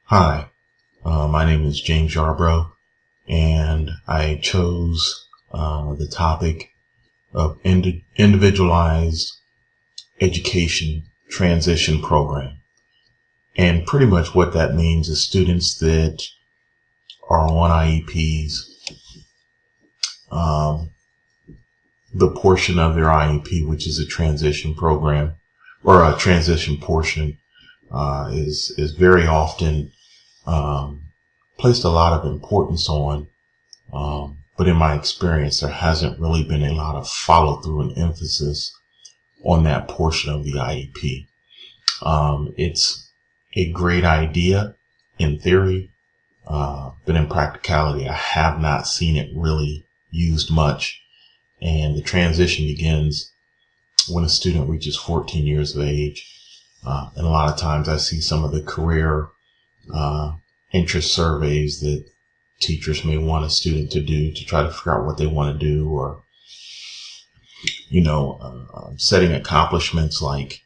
Hi, my name is James Yarbrough, and I chose the topic of individualized education transition program. And pretty much what that means is students that are on IEPs, the portion of their IEP, which is a transition program or a transition portion, is very often placed a lot of importance on, but in my experience, there hasn't really been a lot of follow through and emphasis on that portion of the IEP. It's a great idea in theory, but in practicality, I have not seen it really used much. And the transition begins when a student reaches 14 years of age. And a lot of times I see some of the career interest surveys that teachers may want a student to do to try to figure out what they want to do, or, setting accomplishments like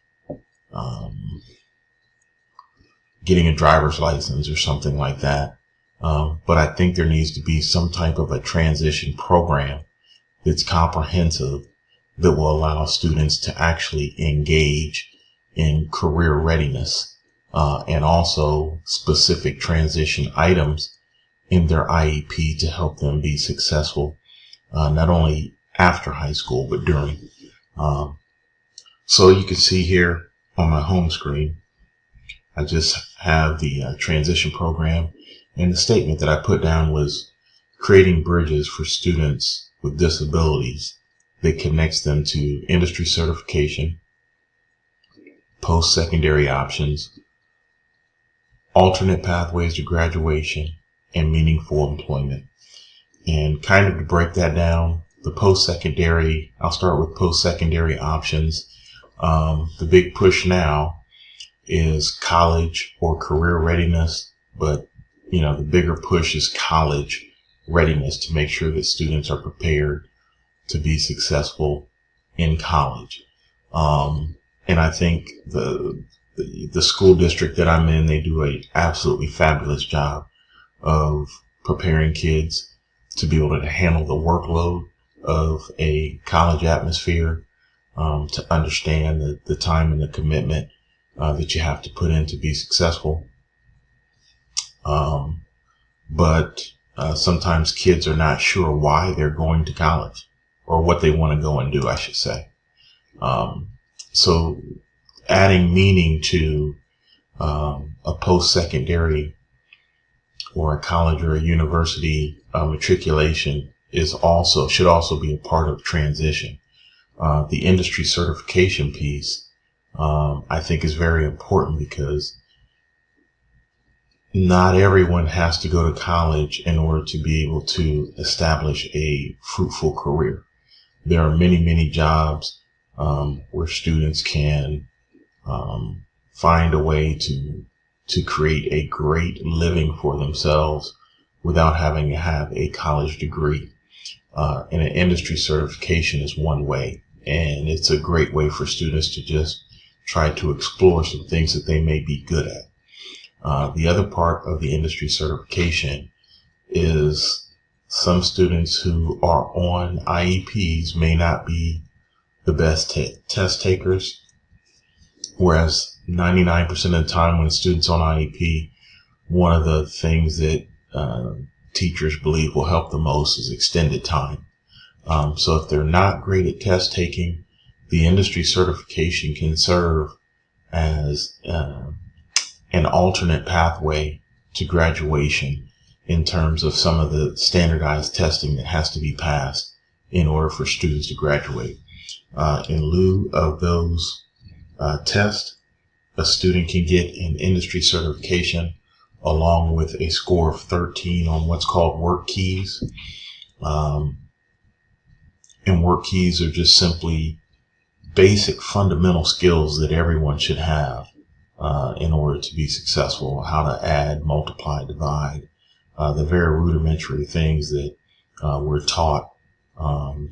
getting a driver's license or something like that. But I think there needs to be some type of a transition program that's comprehensive that will allow students to actually engage in career readiness, and also specific transition items in their IEP to help them be successful, not only after high school, but during. So you can see here on my home screen, I just have the transition program, and the statement that I put down was creating bridges for students with disabilities that connects them to industry certification, post-secondary options, alternate pathways to graduation, and meaningful employment. And kind of to break that down, I'll start with post-secondary options. The big push now is college or career readiness, but the bigger push is college readiness to make sure that students are prepared to be successful in college. And I think the school district that I'm in, they do a absolutely fabulous job of preparing kids to be able to handle the workload of a college atmosphere, to understand the time and the commitment that you have to put in to be successful. But sometimes kids are not sure why they're going to college, or what they want to go and do, I should say. So adding meaning to a post-secondary or a college or a university matriculation should also be a part of transition. The industry certification piece, I think, is very important, because not everyone has to go to college in order to be able to establish a fruitful career. There are many, many jobs where students can find a way to create a great living for themselves without having to have a college degree. And an industry certification is one way, and it's a great way for students to just try to explore some things that they may be good at. The other part of the industry certification is some students who are on IEPs may not be the best test takers, whereas 99% of the time when a student's on IEP, one of the things that teachers believe will help the most is extended time. So if they're not great at test taking, the industry certification can serve as an alternate pathway to graduation in terms of some of the standardized testing that has to be passed in order for students to graduate. In lieu of those tests, a student can get an industry certification along with a score of 13 on what's called work keys. And work keys are just simply basic fundamental skills that everyone should have in order to be successful. How to add, multiply, divide, the very rudimentary things that we're taught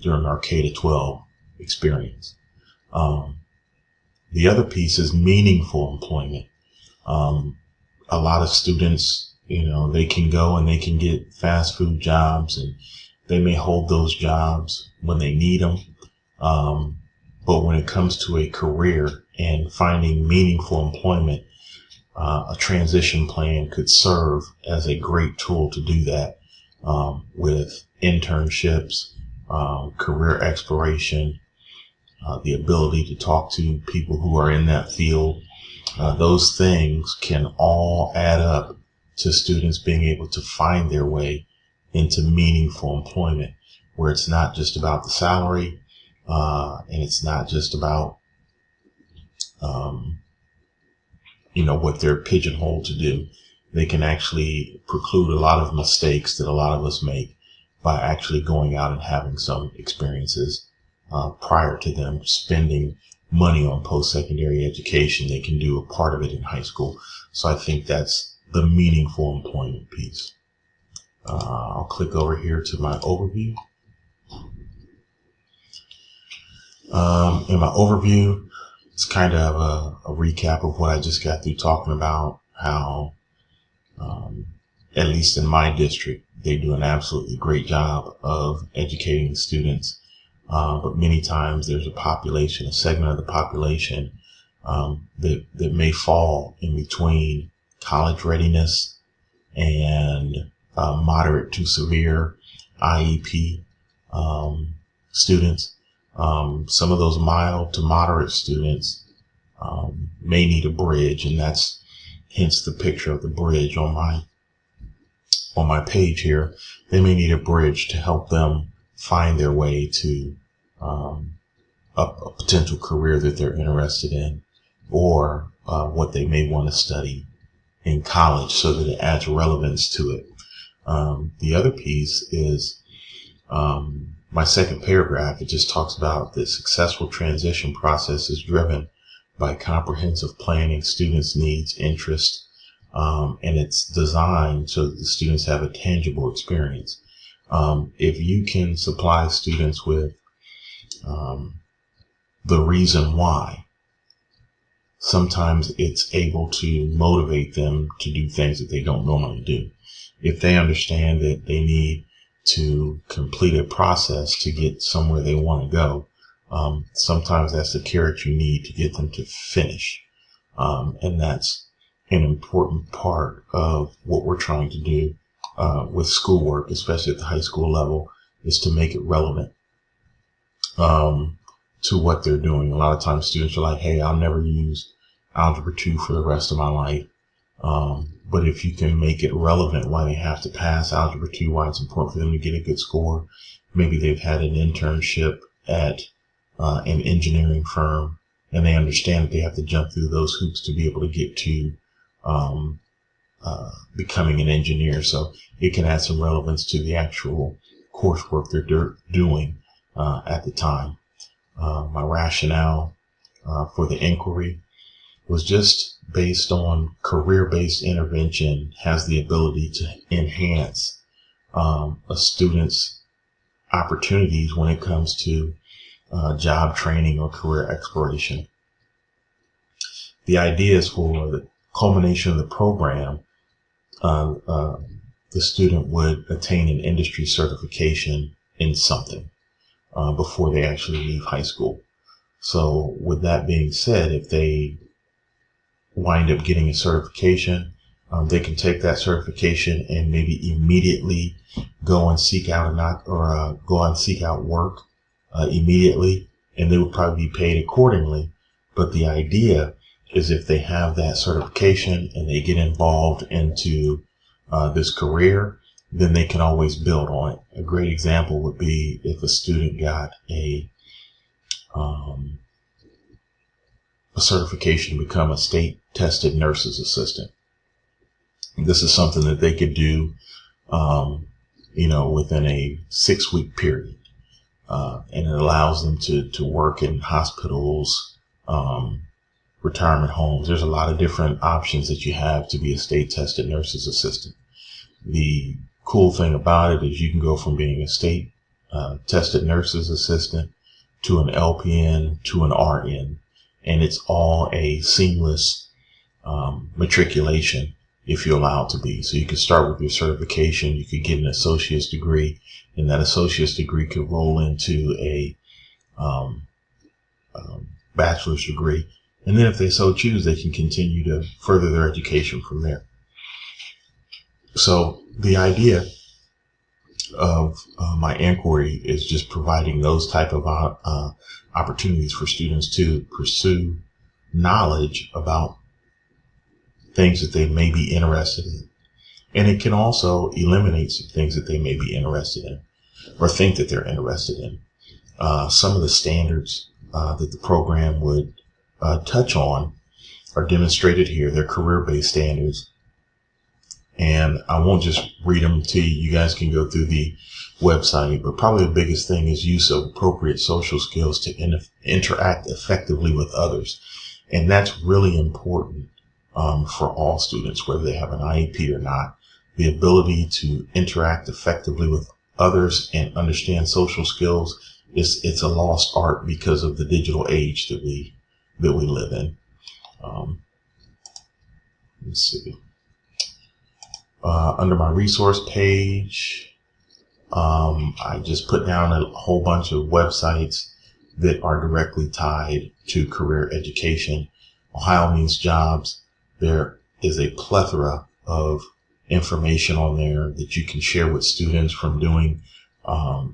during our K-12 experience. The other piece is meaningful employment. A a lot of students, they can go and they can get fast food jobs, and they may hold those jobs when they need them. But when it comes to a career and finding meaningful employment, a transition plan could serve as a great tool to do that, with internships, career exploration, the ability to talk to people who are in that field. Those things can all add up to students being able to find their way into meaningful employment, where it's not just about the salary, and it's not just about, what they're pigeonholed to do. They can actually preclude a lot of mistakes that a lot of us make by actually going out and having some experiences prior to them spending money on post-secondary education. They can do a part of it in high school. So I think that's the meaningful employment piece. I'll click over here to my overview. In my overview, it's kind of a recap of what I just got through talking about, how, at least in my district, they do an absolutely great job of educating students. But many times there's a segment of the population, that may fall in between college readiness and moderate to severe IEP students. Some of those mild to moderate students may need a bridge, and that's hence the picture of the bridge on my page here. They may need a bridge to help them find their way to a potential career that they're interested in, or what they may want to study in college, so that it adds relevance to it. The other piece is my second paragraph. It just talks about the successful transition process is driven by comprehensive planning, students' needs, interests, and it's designed so that the students have a tangible experience. If you can supply students with the reason why, sometimes it's able to motivate them to do things that they don't normally do. If they understand that they need to complete a process to get somewhere they want to go, sometimes that's the carrot you need to get them to finish. And that's an important part of what we're trying to do with schoolwork, especially at the high school level, is to make it relevant to what they're doing. A lot of times students are like, hey, I'll never use Algebra 2 for the rest of my life. But if you can make it relevant why they have to pass Algebra 2, why it's important for them to get a good score. Maybe they've had an internship at an engineering firm, and they understand that they have to jump through those hoops to be able to get to becoming an engineer. So it can add some relevance to the actual coursework they're doing at the time. My rationale for the inquiry was just based on career-based intervention has the ability to enhance a student's opportunities when it comes to job training or career exploration. The idea is for the culmination of the program, the student would attain an industry certification in something before they actually leave high school. So with that being said, if they wind up getting a certification, they can take that certification and maybe immediately go and seek out work immediately, and they will probably be paid accordingly. But the idea is if they have that certification and they get involved into this career, then they can always build on it. A great example would be if a student got a certification to become a state tested nurse's assistant. This is something that they could do, within a 6-week period. And it allows them to work in hospitals, retirement homes. There's a lot of different options that you have to be a state tested nurse's assistant. The cool thing about it is you can go from being a state tested nurse's assistant to an LPN to an RN, and it's all a seamless matriculation if you're allowed to be. So you could start with your certification, you could get an associate's degree, and that associate's degree could roll into a bachelor's degree. And then if they so choose, they can continue to further their education from there. So the idea of my inquiry is just providing those type of opportunities for students to pursue knowledge about things that they may be interested in. And it can also eliminate some things that they may be interested in or think that they're interested in. Some of the standards that the program would touch on are demonstrated here. They're career-based standards. And I won't just read them to you. You guys can go through the website, but probably the biggest thing is use of appropriate social skills to interact effectively with others. And that's really important for all students, whether they have an IEP or not. The ability to interact effectively with others and understand social skills it's a lost art because of the digital age that we live in. Let's see. Under my resource page, I just put down a whole bunch of websites that are directly tied to career education. Ohio Means Jobs. There is a plethora of information on there that you can share with students, from doing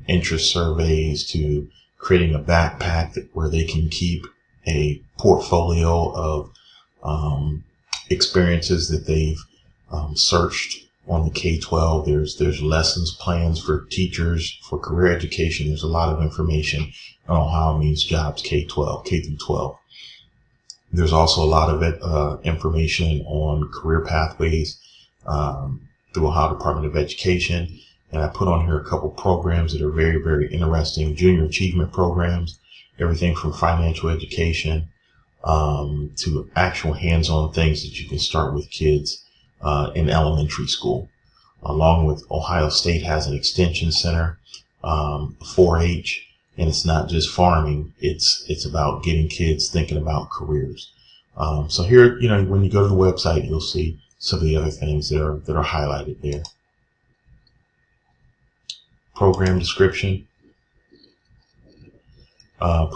interest surveys to creating a backpack where they can keep a portfolio of experiences that they've searched on the K-12. There's lessons plans for teachers for career education. There's a lot of information on Ohio Means Jobs K-12, K through 12. There's also a lot of information on career pathways through Ohio Department of Education. And I put on here a couple programs that are very, very interesting. Junior achievement programs, everything from financial education to actual hands-on things that you can start with kids in elementary school. Along with Ohio State has an extension center, 4-H, and it's not just farming. It's about getting kids thinking about careers. So here, when you go to the website, you'll see some of the other things that are highlighted there. Program description. I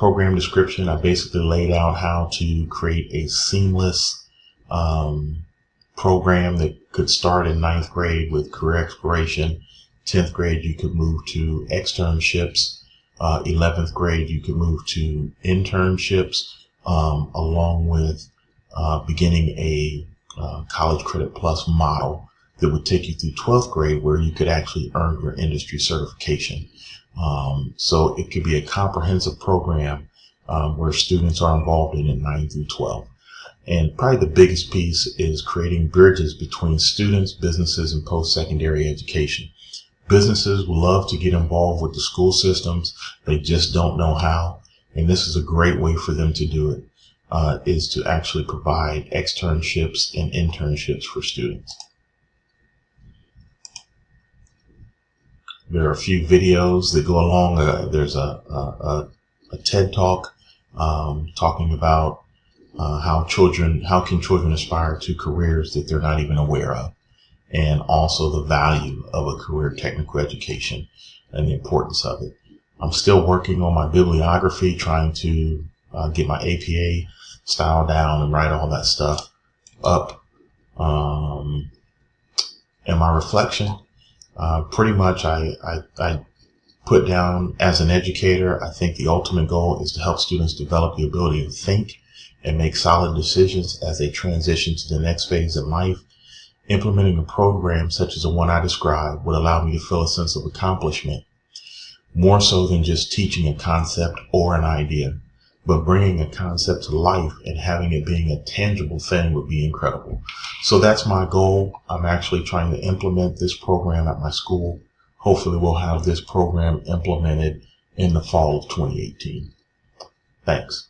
basically laid out how to create a seamless program that could start in 9th grade with career exploration. 10th grade, you could move to externships. 11th grade, you could move to internships, along with beginning a College Credit Plus model that would take you through 12th grade, where you could actually earn your industry certification. So it could be a comprehensive program where students are involved in 9 through 12. And probably the biggest piece is creating bridges between students, businesses, and post-secondary education. Businesses will love to get involved with the school systems. They just don't know how. And this is a great way for them to do it, is to actually provide externships and internships for students. There are a few videos that go along. There's a TED Talk talking about how can children aspire to careers that they're not even aware of, and also the value of a career technical education and the importance of it. I'm still working on my bibliography, trying to get my APA style down and write all that stuff up. And my reflection, pretty much I put down, as an educator, I think the ultimate goal is to help students develop the ability to think and make solid decisions as they transition to the next phase in life. Implementing a program such as the one I described would allow me to feel a sense of accomplishment, more so than just teaching a concept or an idea, but bringing a concept to life and having it being a tangible thing would be incredible. So that's my goal. I'm actually trying to implement this program at my school. Hopefully we'll have this program implemented in the fall of 2018. Thanks.